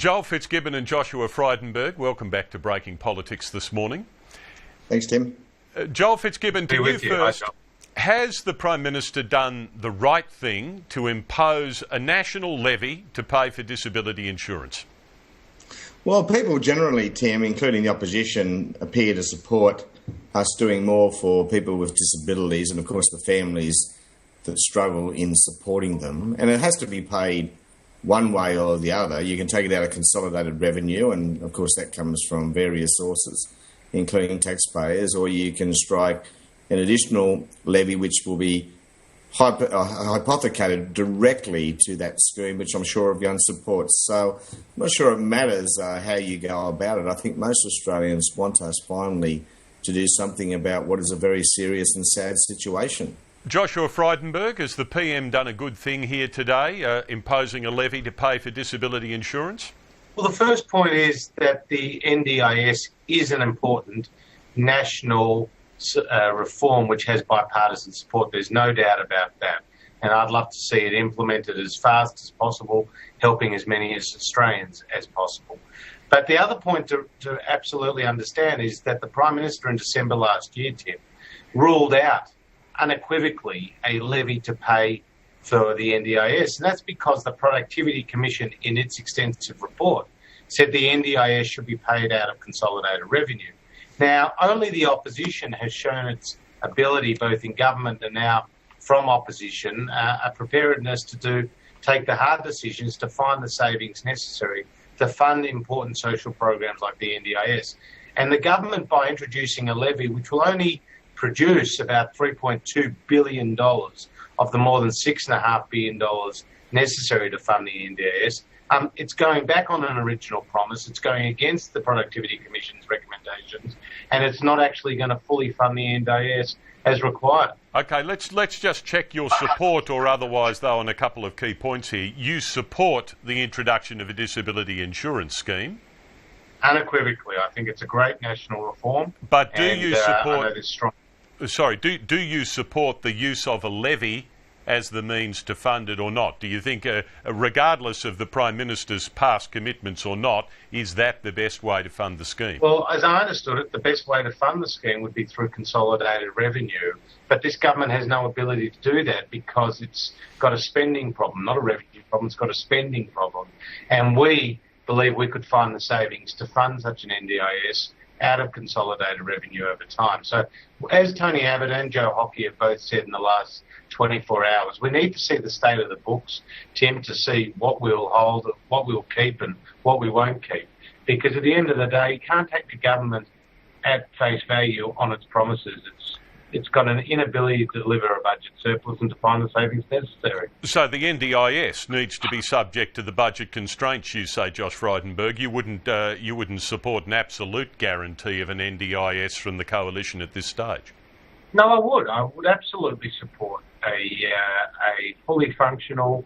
Joel Fitzgibbon and Joshua Frydenberg, welcome back to Breaking Politics this morning. Thanks, Tim. Joel Fitzgibbon, to you first. Has the Prime Minister done the right thing to impose a national levy to pay for disability insurance? Well, people generally, Tim, including the opposition, appear to support us doing more for people with disabilities and, of course, the families that struggle in supporting them. And it has to be paid one way or the other. You can take it out of consolidated revenue, and of course that comes from various sources, including taxpayers, or you can strike an additional levy which will be hypothecated directly to that scheme, which I'm sure everyone supports. So I'm not sure it matters how you go about it. I think most Australians want us finally to do something about what is a very serious and sad situation. Joshua Frydenberg, has the PM done a good thing here today, imposing a levy to pay for disability insurance? Well, the first point is that the NDIS is an important national reform which has bipartisan support. There's no doubt about that. And I'd love to see it implemented as fast as possible, helping as many Australians as possible. But the other point to absolutely understand is that the Prime Minister in December last year, Tim, ruled out unequivocally a levy to pay for the NDIS. And that's because the Productivity Commission, in its extensive report, said the NDIS should be paid out of consolidated revenue. Now, only the opposition has shown its ability, both in government and now from opposition, a preparedness to take the hard decisions to find the savings necessary to fund important social programs like the NDIS. And the government, by introducing a levy which will only produce about $3.2 billion of the more than $6.5 billion necessary to fund the NDIS, it's going back on an original promise. It's going against the Productivity Commission's recommendations, and it's not actually going to fully fund the NDIS as required. OK, let's just check your support or otherwise, though, on a couple of key points here. You support the introduction of a disability insurance scheme? Unequivocally. I think it's a great national reform. But do you support... I know there's strong... Sorry, do you support the use of a levy as the means to fund it or not? Do you think, regardless of the Prime Minister's past commitments or not, is that the best way to fund the scheme? Well, as I understood it, the best way to fund the scheme would be through consolidated revenue. But this government has no ability to do that because it's got a spending problem, not a revenue problem. It's got a spending problem. And we believe we could find the savings to fund such an NDIS out of consolidated revenue over time. So as Tony Abbott and Joe Hockey have both said in the last 24 hours, we need to see the state of the books, Tim, to see what we'll hold, what we'll keep and what we won't keep. Because at the end of the day, you can't take the government at face value on its promises. It's got an inability to deliver a budget surplus and to find the savings necessary. So the NDIS needs to be subject to the budget constraints, you say, Josh Frydenberg. You wouldn't support an absolute guarantee of an NDIS from the coalition at this stage? No, I would. I would absolutely support a fully functional,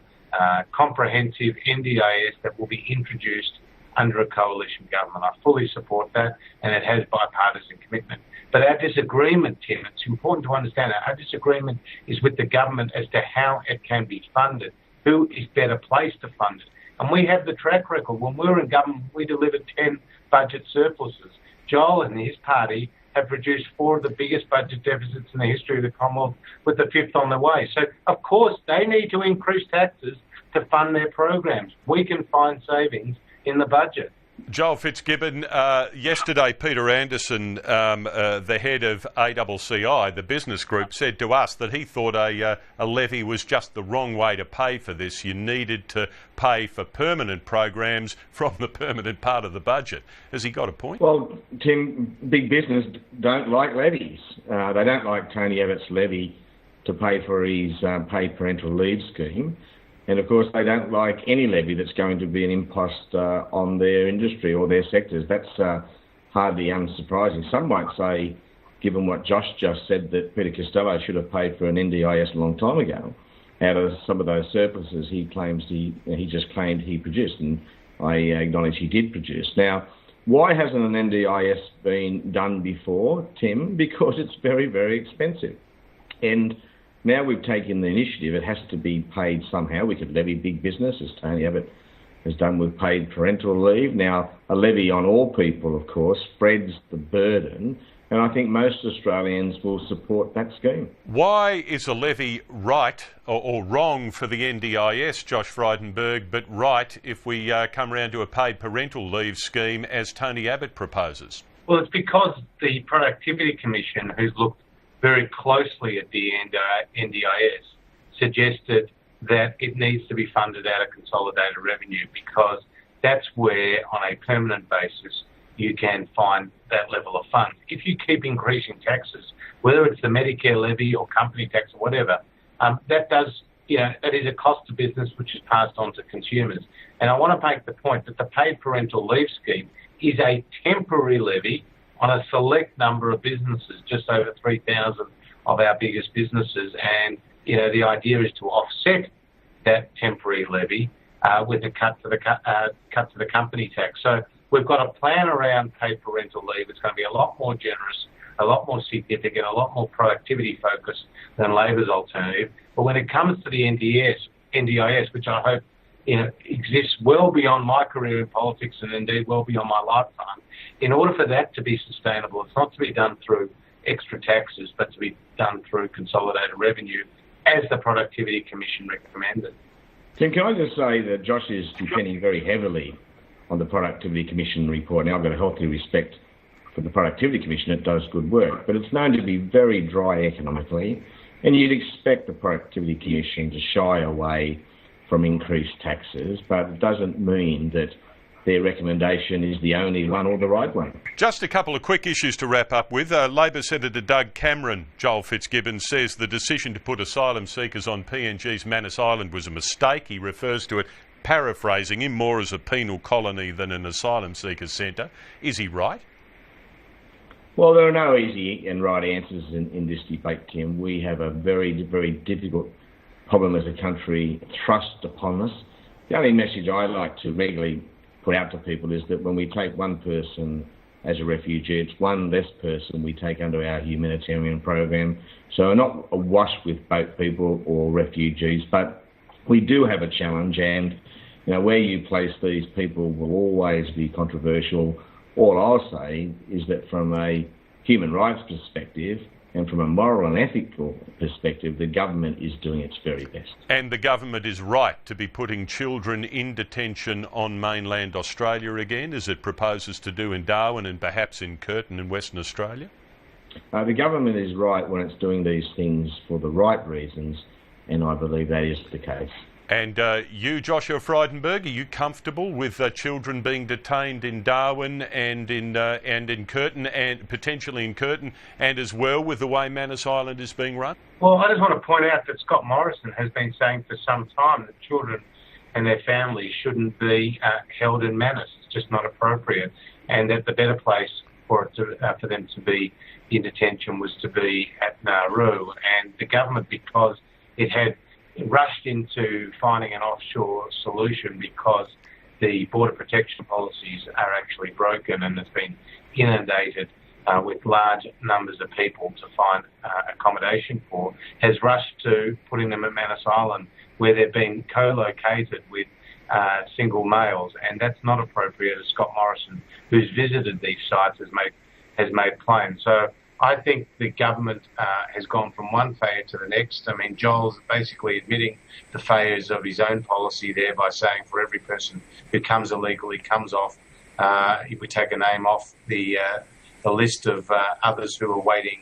comprehensive NDIS that will be introduced under a coalition government. I fully support that, and it has bipartisan commitment. But our disagreement, Tim, it's important to understand that our disagreement is with the government as to how it can be funded, who is better placed to fund it. And we have the track record. When we were in government, we delivered 10 budget surpluses. Joel and his party have produced 4 of the biggest budget deficits in the history of the Commonwealth, with the 5th on the way. So, of course, they need to increase taxes to fund their programs. We can find savings in the budget. Joel Fitzgibbon, yesterday Peter Anderson, the head of ACCI, the business group, said to us that he thought a levy was just the wrong way to pay for this. You needed to pay for permanent programs from the permanent part of the budget. Has he got a point? Well, Tim, big business don't like levies. They don't like Tony Abbott's levy to pay for his paid parental leave scheme. And, of course, they don't like any levy that's going to be an impost on their industry or their sectors. That's hardly unsurprising. Some might say, given what Josh just said, that Peter Costello should have paid for an NDIS a long time ago out of some of those surpluses he just claimed he produced, and I acknowledge he did produce. Now, why hasn't an NDIS been done before, Tim? Because it's very, very expensive. And now we've taken the initiative, it has to be paid somehow. We could levy big business, as Tony Abbott has done with paid parental leave. Now, a levy on all people, of course, spreads the burden, and I think most Australians will support that scheme. Why is a levy right or wrong for the NDIS, Josh Frydenberg, but right if we come around to a paid parental leave scheme as Tony Abbott proposes? Well, it's because the Productivity Commission, who's looked very closely at the NDIS, suggested that it needs to be funded out of consolidated revenue, because that's where, on a permanent basis, you can find that level of funds. If you keep increasing taxes, whether it's the Medicare levy or company tax or whatever, that is a cost to business which is passed on to consumers. And I want to make the point that the paid parental leave scheme is a temporary levy on a select number of businesses, just over 3,000 of our biggest businesses. And, the idea is to offset that temporary levy with a cut to the company tax. So we've got a plan around paid parental leave. It's going to be a lot more generous, a lot more significant, a lot more productivity focused than Labor's alternative. But when it comes to the NDIS, which I hope exists well beyond my career in politics and indeed well beyond my lifetime, in order for that to be sustainable, it's not to be done through extra taxes, but to be done through consolidated revenue, as the Productivity Commission recommended. Tim, can I just say that Josh is depending very heavily on the Productivity Commission report. Now, I've got a healthy respect for the Productivity Commission. It does good work, but it's known to be very dry economically, and you'd expect the Productivity Commission to shy away from increased taxes, but it doesn't mean that their recommendation is the only one or the right one. Just a couple of quick issues to wrap up with. Labor Senator Doug Cameron, Joel Fitzgibbon, says the decision to put asylum seekers on PNG's Manus Island was a mistake. He refers to it, paraphrasing him, more as a penal colony than an asylum seeker centre. Is he right? Well, there are no easy and right answers in this debate, Tim. We have a very, very difficult problem as a country thrust upon us. The only message I like to regularly put out to people is that when we take one person as a refugee, it's one less person we take under our humanitarian program. So we're not awash with boat people or refugees, but we do have a challenge, and where you place these people will always be controversial. All I'll say is that from a human rights perspective and from a moral and ethical perspective, the government is doing its very best. And the government is right to be putting children in detention on mainland Australia again, as it proposes to do in Darwin and perhaps in Curtin in Western Australia? The government is right when it's doing these things for the right reasons, and I believe that is the case. And you, Joshua Frydenberg, are you comfortable with children being detained in Darwin and in Curtin, and potentially in Curtin, and as well with the way Manus Island is being run? Well, I just want to point out that Scott Morrison has been saying for some time that children and their families shouldn't be held in Manus. It's just not appropriate, and that the better place for them to be in detention was to be at Nauru. And the government, because it had rushed into finding an offshore solution because the border protection policies are actually broken and it's been inundated with large numbers of people to find accommodation for, has rushed to putting them at Manus Island, where they've been co-located with single males, and that's not appropriate, as Scott Morrison, who's visited these sites, has made plain. So I think the government has gone from one failure to the next. I mean, Joel's basically admitting the failures of his own policy there by saying for every person who comes illegally comes off, if we take a name off the list of others who are waiting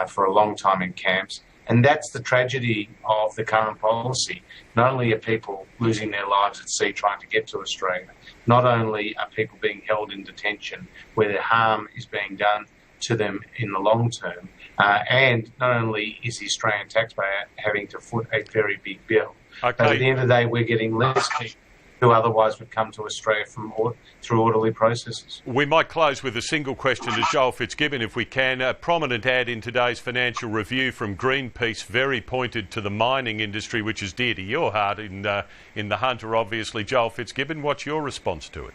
for a long time in camps. And that's the tragedy of the current policy. Not only are people losing their lives at sea trying to get to Australia, not only are people being held in detention where the harm is being done to them in the long term, and not only is the Australian taxpayer having to foot a very big bill, but at the end of the day we're getting less people who otherwise would come to Australia through orderly processes. We might close with a single question to Joel Fitzgibbon, if we can. A prominent ad in today's Financial Review from Greenpeace, very pointed to the mining industry, which is dear to your heart in the Hunter, obviously. Joel Fitzgibbon, what's your response to it?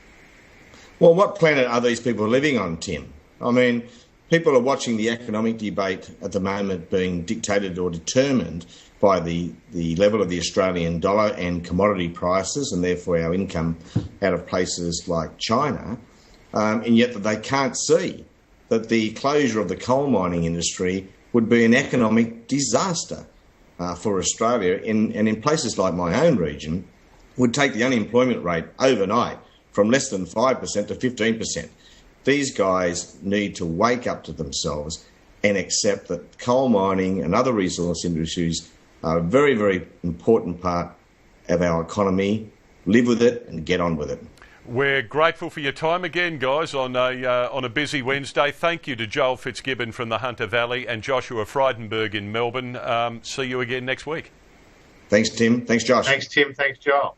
Well, what planet are these people living on, Tim? I mean, people are watching the economic debate at the moment being dictated or determined by the level of the Australian dollar and commodity prices, and therefore our income out of places like China, and yet that they can't see that the closure of the coal mining industry would be an economic disaster for Australia, and in places like my own region, would take the unemployment rate overnight from less than 5% to 15%. These guys need to wake up to themselves and accept that coal mining and other resource industries are a very, very important part of our economy. Live with it and get on with it. We're grateful for your time again, guys, on a busy Wednesday. Thank you to Joel Fitzgibbon from the Hunter Valley and Joshua Frydenberg in Melbourne. See you again next week. Thanks, Tim. Thanks, Josh. Thanks, Tim. Thanks, Joel.